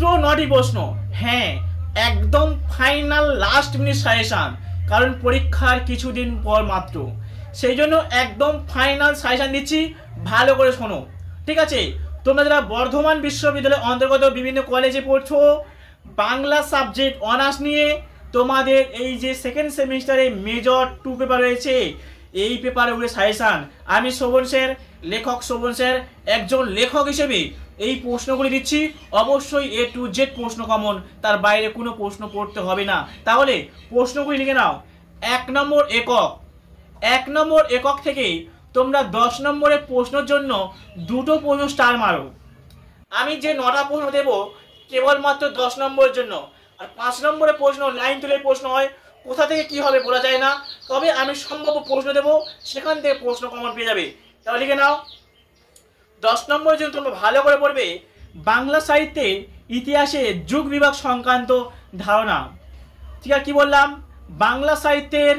মাত্র 9টি প্রশ্ন। হ্যাঁ, একদম ফাইনাল লাস্ট মিনিট সাজেশান, কারণ পরীক্ষার কিছুদিন পর মাত্র, সেই জন্য একদম ফাইনাল সাজেশান দিচ্ছি, ভালো করে শোনো। ঠিক আছে, তোমরা যারা বর্ধমান বিশ্ববিদ্যালয়ের অন্তর্গত বিভিন্ন কলেজে পড়ছো, বাংলা সাবজেক্ট অনার্স নিয়ে তোমাদের এই যে সেকেন্ড সেমিস্টারে মেজর 2 পেপার রয়েছে, এই পেপারে উঠে সাজেশান আমি শোভন স্যার, লেখক শোভন স্যার, একজন লেখক হিসেবে এই প্রশ্নগুলি দিচ্ছি। অবশ্যই A to Z প্রশ্ন কমন, তার বাইরে কোনো প্রশ্ন পড়তে হবে না। তাহলে প্রশ্নগুলি লিখে নাও। 1 নম্বর একক, 1 নম্বর একক থেকে তোমরা 10 নম্বরের প্রশ্নের জন্য 2টো প্রশ্ন স্টার মারো। আমি যে 9টা প্রশ্ন দেব কেবলমাত্র 10 নম্বরের জন্য, আর 5 নম্বরের প্রশ্ন লাইন তুলে প্রশ্ন হয়, কোথা থেকে কি হবে বলা যায় না, তবে আমি সম্ভাব্য প্রশ্ন দেব, সেখান থেকে প্রশ্ন কমন পেয়ে যাবে। তাহলে লিখে নাও। 10 নম্বরের জন্য তোমরা ভালো করে পড়বে বাংলা সাহিত্যে ইতিহাসে যুগ বিভাগ সংক্রান্ত ধারণা। ঠিক আছে, কি বললাম? বাংলা সাহিত্যের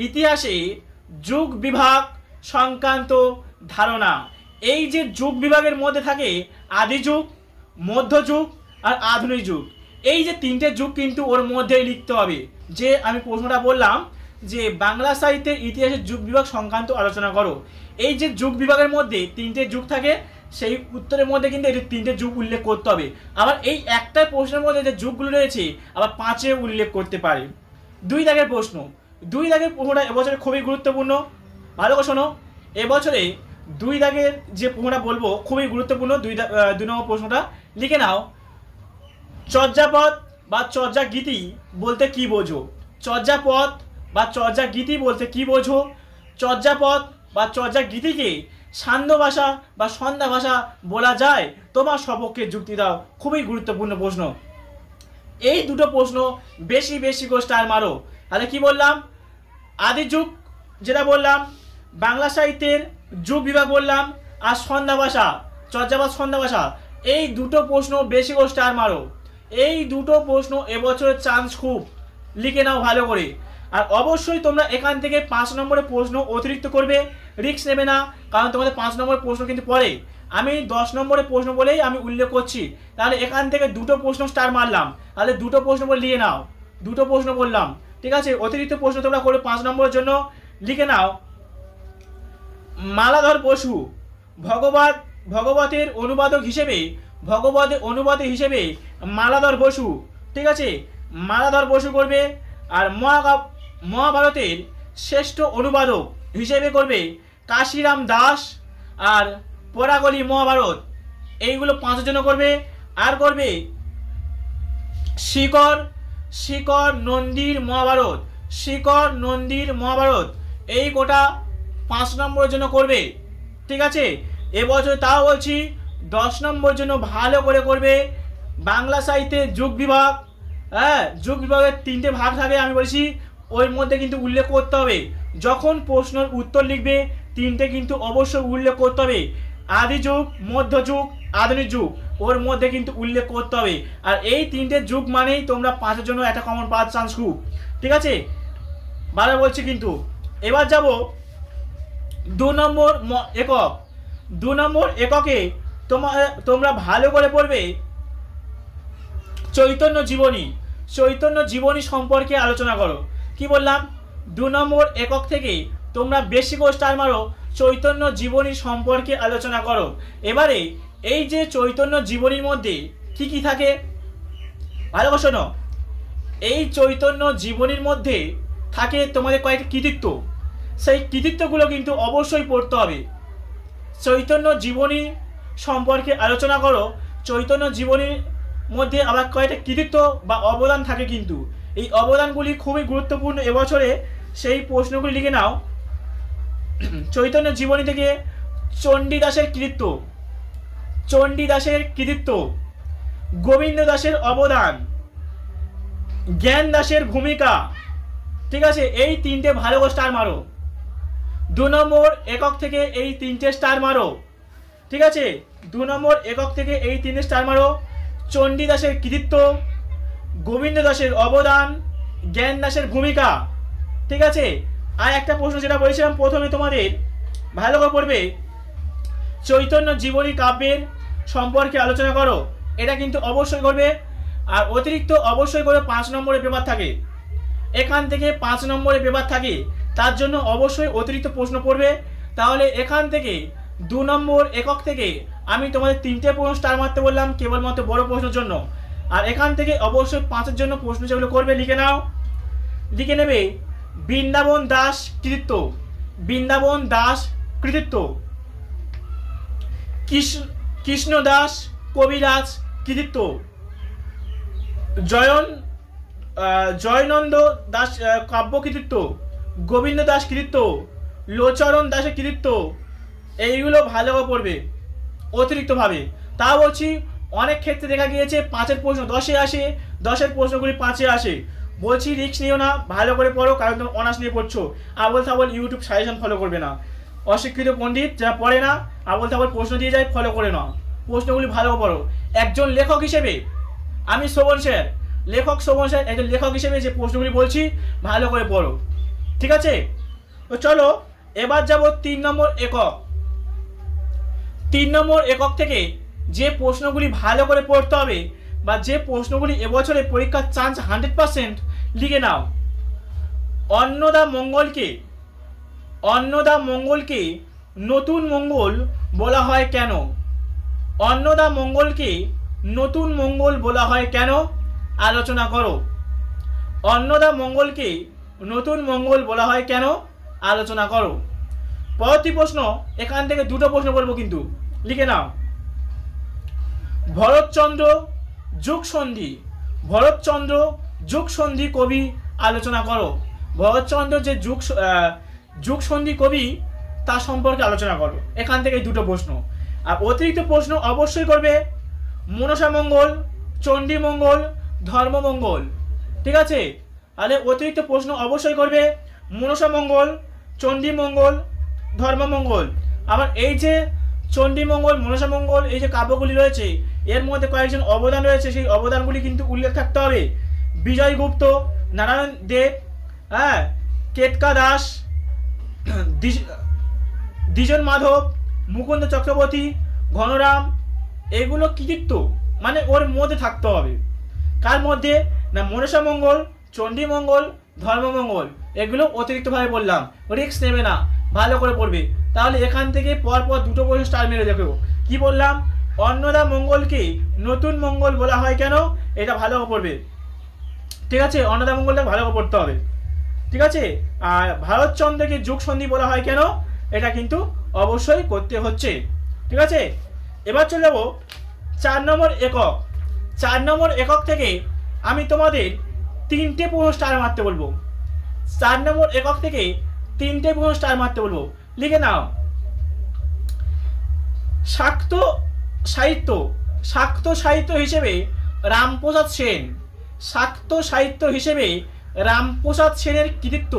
ইতিহাসে যুগ বিভাগ সংক্রান্ত ধারণা। এই যে যুগ বিভাগের মধ্যে থাকে আদি যুগ, মধ্যযুগ আর আধুনিক যুগ, এই যে 3টে যুগ কিন্তু ওর মধ্যেই লিখতে হবে। যে আমি প্রশ্নটা বললাম যে বাংলা সাহিত্যের ইতিহাসের যুগ বিভাগ সংক্রান্ত আলোচনা করো, এই যে যুগ বিভাগের মধ্যে 3টে যুগ থাকে, সেই উত্তরের মধ্যে কিন্তু এই 3টে যুগ উল্লেখ করতে হবে। আবার এই একটা প্রশ্নের মধ্যে যে যুগগুলো রয়েছে আবার 5এ উল্লেখ করতে পারে। 2 দাগের প্রশ্ন, 2 দাগের প্রশ্নটা এবছরে খুবই গুরুত্বপূর্ণ, ভালো করে শোনো। এবছরে 2 দাগের যে প্রশ্নটা বলবো খুবই গুরুত্বপূর্ণ। 2 নম্বর প্রশ্নটা লিখে নাও। চর্যাপদ বা চর্যাগীতি বলতে কি বোঝো? চর্যাপদ বা চর্যাগীতি বলতে কি বোঝো? চর্যাপদ বা চর্যাগীতিকে সান্ধ্য ভাষা বা সন্ধ্যা ভাষা বলা যায়? তোমার সপক্ষে যুক্তি দাও। খুবই গুরুত্বপূর্ণ প্রশ্ন। এই 2টো প্রশ্ন বেশি বেশি করে স্টার মারো। তাহলে কি বললাম? আদি যুগ যেটা বললাম, বাংলা সাহিত্যের যুগ বিভাগ বললাম, আর সন্ধ্যা ভাষা, চর্যাপদ সন্ধ্যা ভাষা, এই 2টো প্রশ্ন বেশি করে স্টার মারো। এই 2টো প্রশ্ন এবছরের চান্স খুব, লিখে নাও ভালো করে। আর অবশ্যই তোমরা এখান থেকে 5 নম্বরের প্রশ্ন অতিরিক্ত করবে, রিস্ক নেবে না, কারণ তোমাদের 5 নম্বরের প্রশ্ন কিন্তু পড়ে। আমি 10 নম্বরের প্রশ্ন বলেই আমি উল্লেখ করছি। তাহলে এখান থেকে 2টো প্রশ্ন স্টার মারলাম, তাহলে 2টো প্রশ্ন বলে লিখে নাও। 2টো প্রশ্ন বললাম, ঠিক আছে? অতিরিক্ত প্রশ্ন তোমরা করে 5 নম্বরের জন্য লিখে নাও। মালাধর বসু ভগবতের অনুবাদক হিসেবে, ভগবতের অনুবাদক হিসেবে মালাধর বসু, ঠিক আছে? মালাধর বসু করবে। আর মহাভারতের শ্রেষ্ঠ অনুবাদক হিসেবে করবে কাশিরাম দাস আর পরাগলি মহাভারত, এইগুলো 5 জন্য করবে। আর করবে শিকর নন্দীর মহাভারত, শিকর নন্দীর মহাভারত, এই গোটা 5 নম্বরের জন্য করবে, ঠিক আছে? এবছর তাও বলছি 10 নম্বরের জন্য ভালো করে করবে বাংলা সাহিত্যের যুগ বিভাগ। হ্যাঁ, যুগ বিভাগের 3টে ভাগ থাকে, আমি বলছি ওর মধ্যে কিন্তু উল্লেখ করতে হবে। যখন প্রশ্নের উত্তর লিখবে 3টে কিন্তু অবশ্যই উল্লেখ করতে হবে। আদি যুগ, মধ্যযুগ, আধুনিক যুগ, ওর মধ্যে কিন্তু উল্লেখ করতে হবে। আর এই 3টে যুগ মানেই তোমরা 5-এর জন্য একটা কমন পাওয়ার চান্স খুব, ঠিক আছে? বারবার বলছি কিন্তু। এবার যাব 2 নম্বর একক। 2 নম্বর এককে তোমরা ভালো করে পড়বে চৈতন্য জীবনী। চৈতন্য জীবনী সম্পর্কে আলোচনা করো। কি বললাম? 2 নম্বর একক থেকে তোমরা বেশি করে স্টার মারো, চৈতন্য জীবনী সম্পর্কে আলোচনা করো। এবারে এই যে চৈতন্য জীবনীর মধ্যে কি কি থাকে ভালো করে শোনো। এই চৈতন্য জীবনীর মধ্যে থাকে তোমাদের কয়েকটি কৃতিত্ব, সেই কৃতিত্বগুলো কিন্তু অবশ্যই পড়তে হবে। চৈতন্য জীবনী সম্পর্কে আলোচনা করো। চৈতন্য জীবনীর মধ্যে আবার কয়েকটা কৃতিত্ব বা অবদান থাকে, কিন্তু এই অবদানগুলি খুবই গুরুত্বপূর্ণ এবছরে, সেই প্রশ্নগুলি লিখে নাও। চৈতন্য জীবনী থেকে চণ্ডীদাসের কৃতিত্ব, চণ্ডীদাসের কৃতিত্ব, গোবিন্দ দাসের অবদান, জ্ঞান দাসের ভূমিকা, ঠিক আছে? এই 3টে ভালো করে স্টার মারো। 2 নম্বর একক থেকে এই 3টে স্টার মারো, ঠিক আছে? 2 নম্বর একক থেকে এই 3টে স্টার মারো। চণ্ডীদাসের কৃতিত্ব, গোবিন্দ দাসের অবদান, জ্ঞান দাসের ভূমিকা, ঠিক আছে? আর একটা প্রশ্ন যেটা বলেছিলাম প্রথমে তোমাদের ভালো করে পড়বে, চৈতন্য জীবনী কাব্যের সম্পর্কে আলোচনা করো। এটা কিন্তু অবশ্যই করবে। আর অতিরিক্ত অবশ্যই করে 5 নম্বরের পেপার থাকে, এখান থেকে 5 নম্বরের পেপার থাকে, তার জন্য অবশ্যই অতিরিক্ত প্রশ্ন পড়বে। তাহলে এখান থেকে 2 নম্বর একক থেকে আমি তোমাদের 3টে প্রশ্ন স্টার মারতে বললাম কেবলমাত্র বড় প্রশ্নের জন্য। আর এখান থেকে অবশ্যই 5-এর জন্য প্রশ্ন যেগুলো করবে লিখে নাও, লিখে নেবে বৃন্দাবন দাস কৃতিত্ব, বৃন্দাবন দাস কৃতিত্ব, কৃষ্ণ দাস কবিরাজ কৃতিত্ব, জয়নন্দ দাস কাব্য কৃতিত্ব, গোবিন্দ দাস কৃতিত্ব, লোচরণ দাসের কৃতিত্ব। এইগুলো ভালোভাবে পড়বে অতিরিক্তভাবে। তা বলছি অনেক ক্ষেত্রে দেখা গিয়েছে 5-এর প্রশ্ন 10-এ আসে, 10-এর প্রশ্নগুলি 5-এ আসে। বলছি রিস্ক নিও না, ভালো করে পড়ো, কারণ তুমি অনার্স নিয়ে পড়ছো। আবল তাবল ইউটিউব সাজেশন ফলো করবে না, অশিক্ষিত পণ্ডিত যারা পড়ে না আবল তাবল প্রশ্ন দিয়ে যায় ফলো করে না, প্রশ্নগুলি ভালো পড়ো। একজন লেখক হিসেবে আমি শোভন স্যার, শোভন স্যার একজন লেখক হিসেবে যে প্রশ্নগুলি বলছি ভালো করে পড়ো, ঠিক আছে? তো চলো এবার যাব 3 নম্বর একক। 3 নম্বর একক থেকে যে প্রশ্নগুলি ভালো করে পড়তে হবে বা যে প্রশ্নগুলি এবছরে পরীক্ষার চান্স 100% লিখে নাও। অন্নদা মঙ্গলকে নতুন মঙ্গল বলা হয় কেন? অন্নদা মঙ্গলকে নতুন মঙ্গল বলা হয় কেন? আলোচনা করো। অন্নদা মঙ্গলকে নতুন মঙ্গল বলা হয় কেন? আলোচনা করো। পরবর্তী প্রশ্ন, এখান থেকে 2টো প্রশ্ন করবো কিন্তু লিখে নাও। ভরতচন্দ্র যুগ সন্ধি কবি আলোচনা করো। ভরতচন্দ্র যে যুগ সন্ধি কবি তার সম্পর্কে আলোচনা করো। এখান থেকে 2টো প্রশ্ন। আর অতিরিক্ত প্রশ্ন অবশ্যই করবে মনসা মঙ্গল, চণ্ডী মঙ্গল, ধর্মমঙ্গল, ঠিক আছে? তাহলে অতিরিক্ত প্রশ্ন অবশ্যই করবে মনসা মঙ্গল, চণ্ডী মঙ্গল, ধর্মমঙ্গল। আবার এই যে চণ্ডী মঙ্গল, মনসা মঙ্গল এই যে কাব্যগুলি রয়েছে এর মধ্যে কয়েকজন অবদান রয়েছে, সেই অবদানগুলি কিন্তু উল্লেখ থাকতে হবে। বিজয় গুপ্ত, নারায়ণ দেব, হ্যাঁ, কেতকা দাস, দ্বিজন মাধব, মুকুন্দ চক্রবর্তী, ঘনরাম, এগুলো কৃতিত্ব মানে ওর মধ্যে থাকতে হবে। কার মধ্যে? না মনসা মঙ্গল, চণ্ডী মঙ্গল, ধর্মমঙ্গল। এগুলো অতিরিক্তভাবে বললাম, রিস্ক নেবে না, ভালো করে পড়বে। তাহলে এখান থেকে পরপর 2টো প্রশ্ন স্টার মেরে দেখো। কি বললাম? অন্নদা মঙ্গলকে নতুন মঙ্গল বলা হয় কেন? এটা ভালো করে পড়বে, ঠিক আছে? অন্নদা মঙ্গলটা ভালো করে পড়তে হবে, ঠিক আছে? আর ভারতচন্দ্রকে যুগ সন্ধি বলা হয় কেন? এটা কিন্তু অবশ্যই করতে হচ্ছে, ঠিক আছে? এবার চলে যাবো 4 নম্বর একক। 4 নম্বর একক থেকে আমি তোমাদের 3টে প্রশ্ন স্টার মারতে বলবো। 4 নম্বর একক থেকে 3টে প্রশ্ন স্টার মারতে বলবো, লিখে নাও। শাক্ত সাহিত্য হিসেবে রামপ্রসাদ সেনের কৃতিত্ব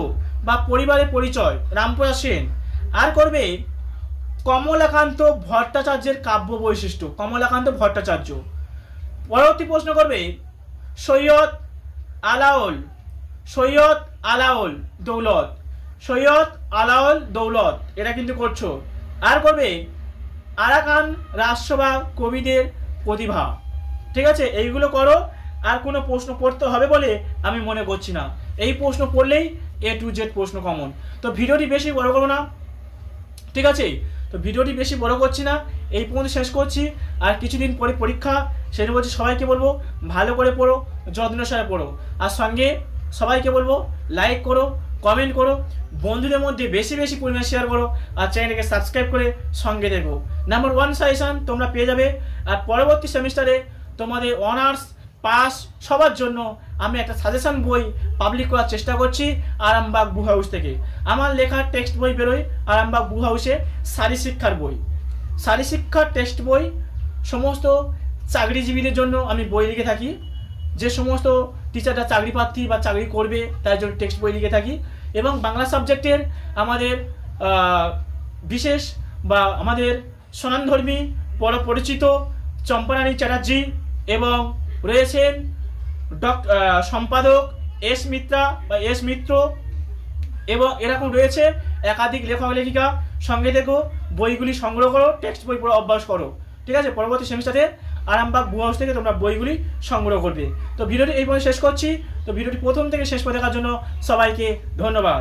বা পরিবারের পরিচয় রামপ্রসাদ সেন। আর করবে কমলাকান্ত ভট্টাচার্যের কাব্য বৈশিষ্ট্য, কমলাকান্ত ভট্টাচার্য। পরবর্তী প্রশ্ন করবে সৈয়দ আলাওল দৌলত, এটা কিন্তু করছো। আর করবে আরাকান রাজসভা কবিদের প্রতিভা, ঠিক আছে? এইগুলো করো। আর কোনো প্রশ্ন পড়তে হবে বলে আমি মনে করছি না, এই প্রশ্ন পড়লেই A to Z প্রশ্ন কমন। তো ভিডিওটি বেশি বড় করবো না, ঠিক আছে? তো ভিডিওটি বেশি বড় করছি না, এই পর্যন্ত শেষ করছি। আর কিছুদিন পরে পরীক্ষা, সেটা বলছি সবাইকে বলবো ভালো করে পড়ো, যত্ন সহকারে পড়ো। আর সঙ্গে সবাইকে বলবো লাইক করো, কমেন্ট করো, বন্ধুদের মধ্যে বেশি পরিমাণে শেয়ার করো, আর চ্যানেলকে সাবস্ক্রাইব করে সঙ্গে দেখো। নাম্বার 1 সাজেশন তোমরা পেয়ে যাবে। আর পরবর্তী সেমিস্টারে তোমাদের অনার্স পাস সবার জন্য আমি একটা সাজেশন বই পাবলিক করার চেষ্টা করছি আরামবাগ বুক হাউস থেকে। আমার লেখা টেক্সট বই বেরোয় আরামবাগ বুক হাউসে, শারীরশিক্ষার টেক্সট বই। সমস্ত চাকরিজীবীদের জন্য আমি বই লিখে থাকি, যে সমস্ত টিচাররা চাকরি প্রার্থী বা চাকরি করবে তার জন্য টেক্সট বই লিখে থাকি। এবং বাংলা সাবজেক্টের আমাদের বিশেষ বা আমাদের স্বনামধর্মী পরিচিত চম্পারানী চ্যাটার্জি এবং রয়েছেন সম্পাদক এস মিত্র এবং এরকম রয়েছে একাধিক লেখক লেখিকা। সঙ্গে দেখো বইগুলি সংগ্রহ করো, টেক্সট বই পড়ে অভ্যাস করো, ঠিক আছে? পরবর্তী সেমিস্টারে আরামবাগ বুক হাউস থেকে তোমরা বইগুলি সংগ্রহ করবে। তো ভিডিওটি এই পর্যন্ত শেষ করছি। তো ভিডিওটি প্রথম থেকে শেষ পর্যন্ত দেখার জন্য সবাইকে ধন্যবাদ।